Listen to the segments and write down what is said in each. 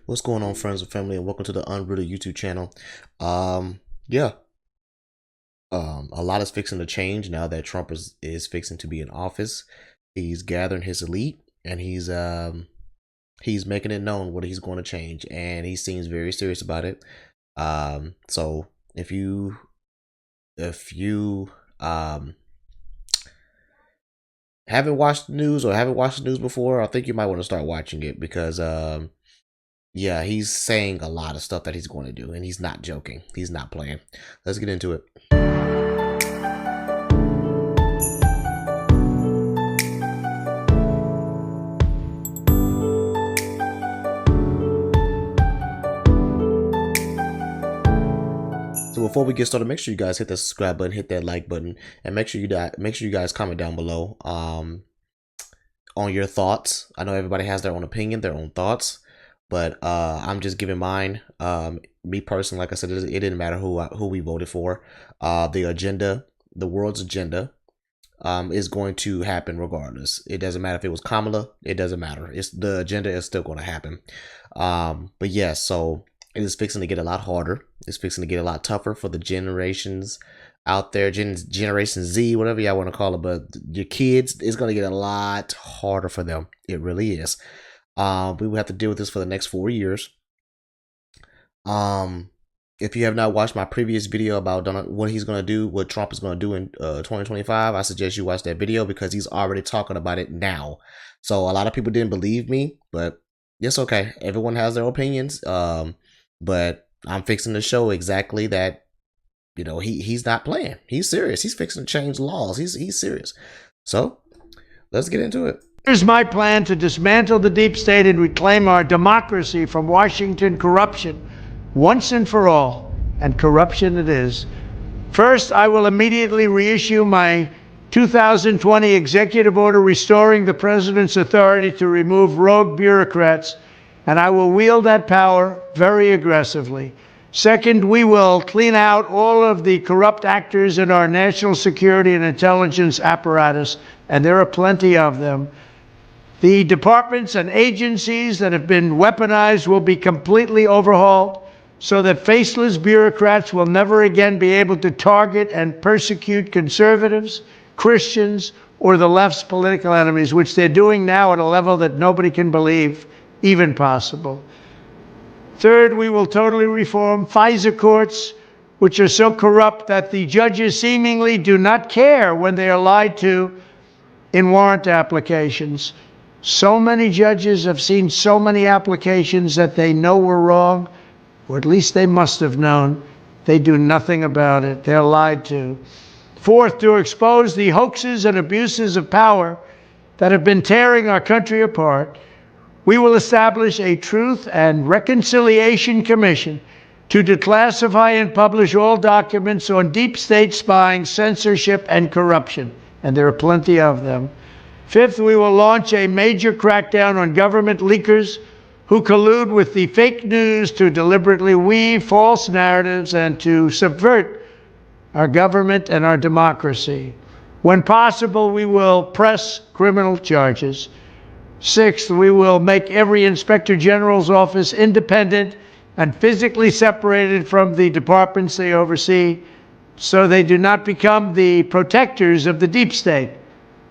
What's going on, friends and family, and welcome to the Unrooted YouTube channel. Yeah, a lot is fixing to change now that Trump is fixing to be in office. He's gathering his elite, and he's making it known what he's going to change, and he seems very serious about it. So if you haven't watched the news or haven't watched the news before, I think you might want to start watching it because yeah, he's saying a lot of stuff that he's going to do, and he's not joking. He's not playing. Let's get into it. So before we get started, make sure you guys hit the subscribe button, hit that like button, and make sure you guys comment down below on your thoughts. I know everybody has their own opinion, their own thoughts, but I'm just giving mine. Me personally, like I said, it didn't matter who we voted for. The agenda, the world's agenda, is going to happen regardless. It doesn't matter if it was Kamala. It doesn't matter. The agenda is still going to happen. But yeah, so it is fixing to get a lot harder. It's fixing to get a lot tougher for the generations out there, Generation Z, whatever y'all want to call it. But your kids, it's going to get a lot harder for them. It really is. We will have to deal with this for the next 4 years. If you have not watched my previous video about what he's going to do, what Trump is going to do in 2025, I suggest you watch that video because he's already talking about it now. So a lot of people didn't believe me, but it's okay. Everyone has their opinions. But I'm fixing to show exactly that, you know, he's not playing. He's serious. He's fixing to change laws. He's serious. So let's get into it. Here's my plan to dismantle the deep state and reclaim our democracy from Washington corruption once and for all, and corruption it is. First, I will immediately reissue my 2020 executive order restoring the president's authority to remove rogue bureaucrats, and I will wield that power very aggressively. Second, we will clean out all of the corrupt actors in our national security and intelligence apparatus, and there are plenty of them. The departments and agencies that have been weaponized will be completely overhauled so that faceless bureaucrats will never again be able to target and persecute conservatives, Christians, or the left's political enemies, which they're doing now at a level that nobody can believe even possible. Third, we will totally reform FISA courts, which are so corrupt that the judges seemingly do not care when they are lied to in warrant applications. So many judges have seen so many applications that they know were wrong, or at least they must have known. They do nothing about it. They're lied to. Fourth, to expose the hoaxes and abuses of power that have been tearing our country apart, we will establish a Truth and Reconciliation Commission to declassify and publish all documents on deep state spying, censorship, and corruption. And there are plenty of them. Fifth, we will launch a major crackdown on government leakers who collude with the fake news to deliberately weave false narratives and to subvert our government and our democracy. When possible, we will press criminal charges. Sixth, we will make every Inspector General's office independent and physically separated from the departments they oversee so they do not become the protectors of the deep state.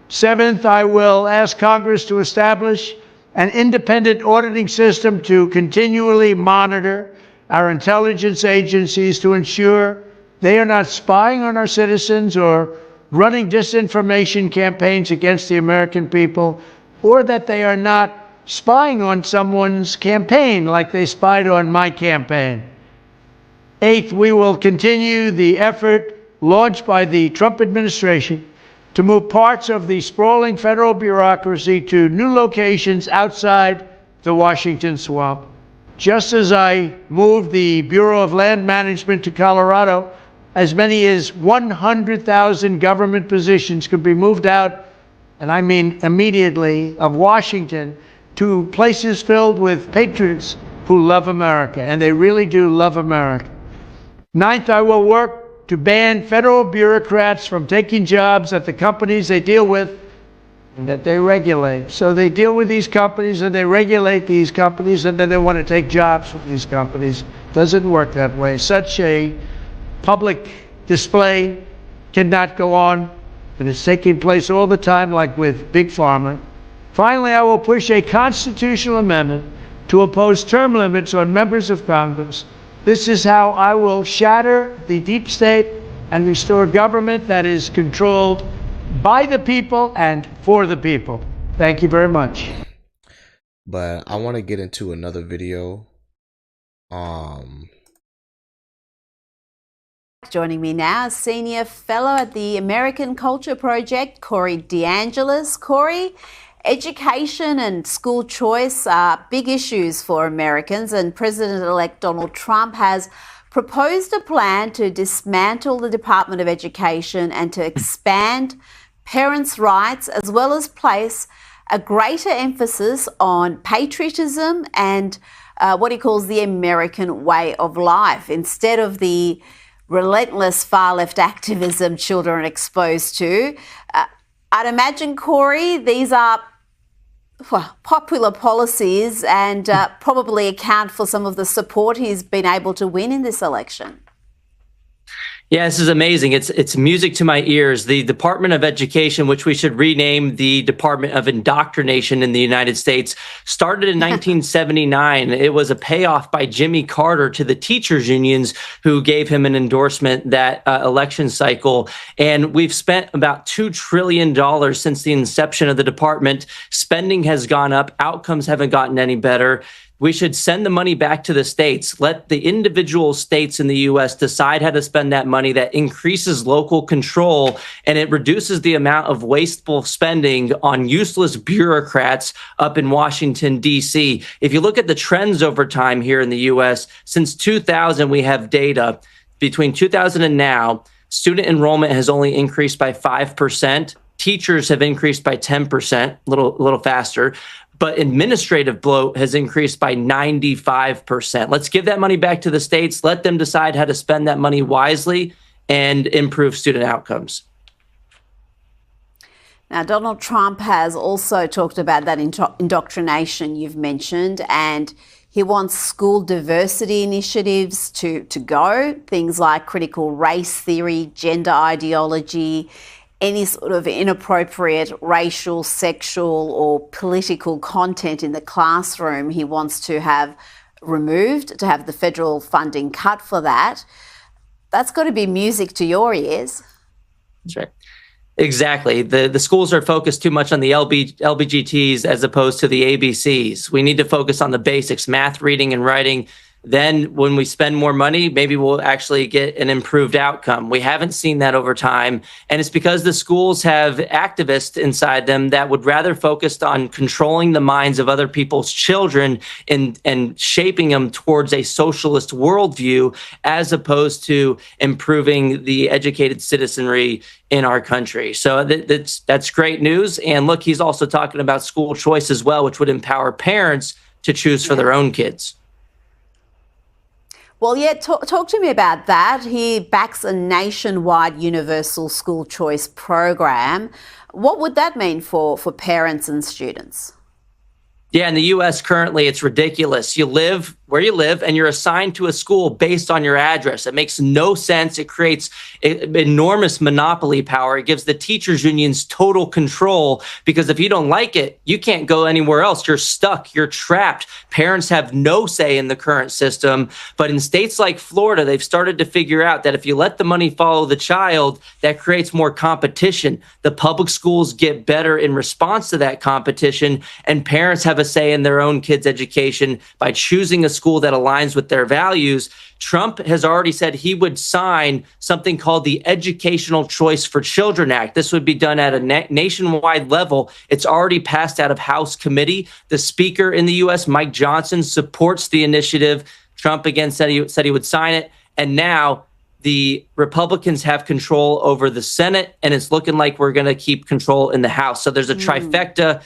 Seventh, I will ask Congress to establish an independent auditing system to continually monitor our intelligence agencies to ensure they are not spying on our citizens or running disinformation campaigns against the American people, or that they are not spying on someone's campaign like they spied on my campaign. Eighth, we will continue the effort launched by the Trump administration to move parts of the sprawling federal bureaucracy to new locations outside the Washington swamp. Just as I moved the Bureau of Land Management to Colorado, as many as 100,000 government positions could be moved out, and I mean immediately, of Washington to places filled with patriots who love America, and they really do love America. Ninth, I will work to ban federal bureaucrats from taking jobs at the companies they deal with that they regulate. So they deal with these companies and they regulate these companies, and then they want to take jobs from these companies. Doesn't work that way. Such a public display cannot go on, and it's taking place all the time, like with Big Pharma. Finally, I will push a constitutional amendment to impose term limits on members of Congress. This is how I will shatter the deep state and restore government that is controlled by the people and for the people. Thank you very much. But I want to get into another video. Joining me now is Senior Fellow at the American Culture Project, Corey DeAngelis. Corey, education and school choice are big issues for Americans, and President-elect Donald Trump has proposed a plan to dismantle the Department of Education and to expand parents' rights, as well as place a greater emphasis on patriotism and what he calls the American way of life, instead of the relentless far-left activism children are exposed to. I'd imagine, Corey, these are popular policies and probably account for some of the support he's been able to win in this election. Yeah, this is amazing. It's music to my ears. The Department of Education, which we should rename the Department of Indoctrination in the United States, started in 1979. It was a payoff by Jimmy Carter to the teachers unions, who gave him an endorsement that election cycle. And we've spent about $2 trillion since the inception of the department. Spending has gone up. Outcomes haven't gotten any better. We should send the money back to the states. Let the individual states in the U.S. decide how to spend that money. That increases local control, and it reduces the amount of wasteful spending on useless bureaucrats up in Washington, D.C. If you look at the trends over time here in the U.S., since 2000, we have data. Between 2000 and now, student enrollment has only increased by 5%. Teachers have increased by 10%, a little faster. But administrative bloat has increased by 95%. Let's give that money back to the states. Let them decide how to spend that money wisely and improve student outcomes. Now, Donald Trump has also talked about that indoctrination you've mentioned, and he wants school diversity initiatives to go, things like critical race theory, gender ideology, any sort of inappropriate racial, sexual or political content in the classroom he wants to have removed, to have the federal funding cut for that. That's got to be music to your ears. That's right. Exactly. The schools are focused too much on the LBGTs as opposed to the ABCs. We need to focus on the basics, math, reading, and writing. Then when we spend more money, maybe we'll actually get an improved outcome. We haven't seen that over time. And it's because the schools have activists inside them that would rather focus on controlling the minds of other people's children and shaping them towards a socialist worldview, as opposed to improving the educated citizenry in our country. So that's great news. And look, he's also talking about school choice as well, which would empower parents to choose for their own kids. Well, yeah, talk to me about that. He backs a nationwide universal school choice program. What would that mean for parents and students? Yeah, in the U.S. currently, it's ridiculous. You live where you live and you're assigned to a school based on your address. It makes no sense. It creates enormous monopoly power. It gives the teachers unions total control, because if you don't like it, you can't go anywhere else. You're stuck. You're trapped. Parents have no say in the current system. But in states like Florida, they've started to figure out that if you let the money follow the child, that creates more competition. The public schools get better in response to that competition, and parents have a say in their own kids' education by choosing a school that aligns with their values. Trump has already said he would sign something called the Educational Choice for Children Act. This would be done at a nationwide level. It's already passed out of House committee. The Speaker in the U.S., Mike Johnson, supports the initiative. Trump again said he would sign it. And now the Republicans have control over the Senate, and it's looking like we're going to keep control in the House. So there's a trifecta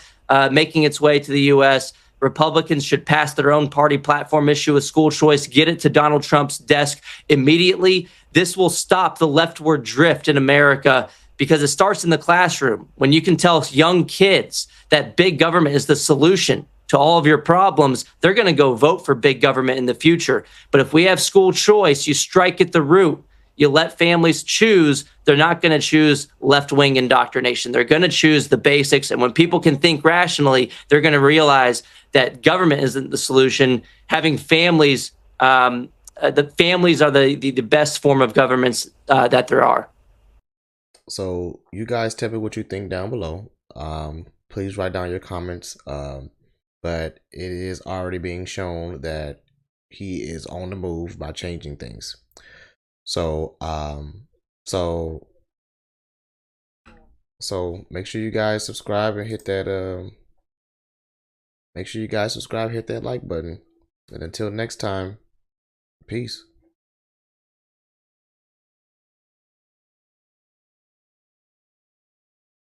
making its way to the U.S. Republicans should pass their own party platform, issue a school choice, get it to Donald Trump's desk immediately. This will stop the leftward drift in America. because it starts in the classroom. When you can tell young kids that big government is the solution to all of your problems, they're going to go vote for big government in the future. But if we have school choice, you strike at the root, you let families choose, they're not going to choose left-wing indoctrination. They're going to choose the basics. And when people can think rationally, they're going to realize that government isn't the solution. Having families, the families are the best form of governments that there are. So you guys tell me what you think down below. Please write down your comments. But it is already being shown that he is on the move by changing things. So so make sure you guys subscribe and hit that make sure you guys subscribe, hit that like button. And until next time, peace.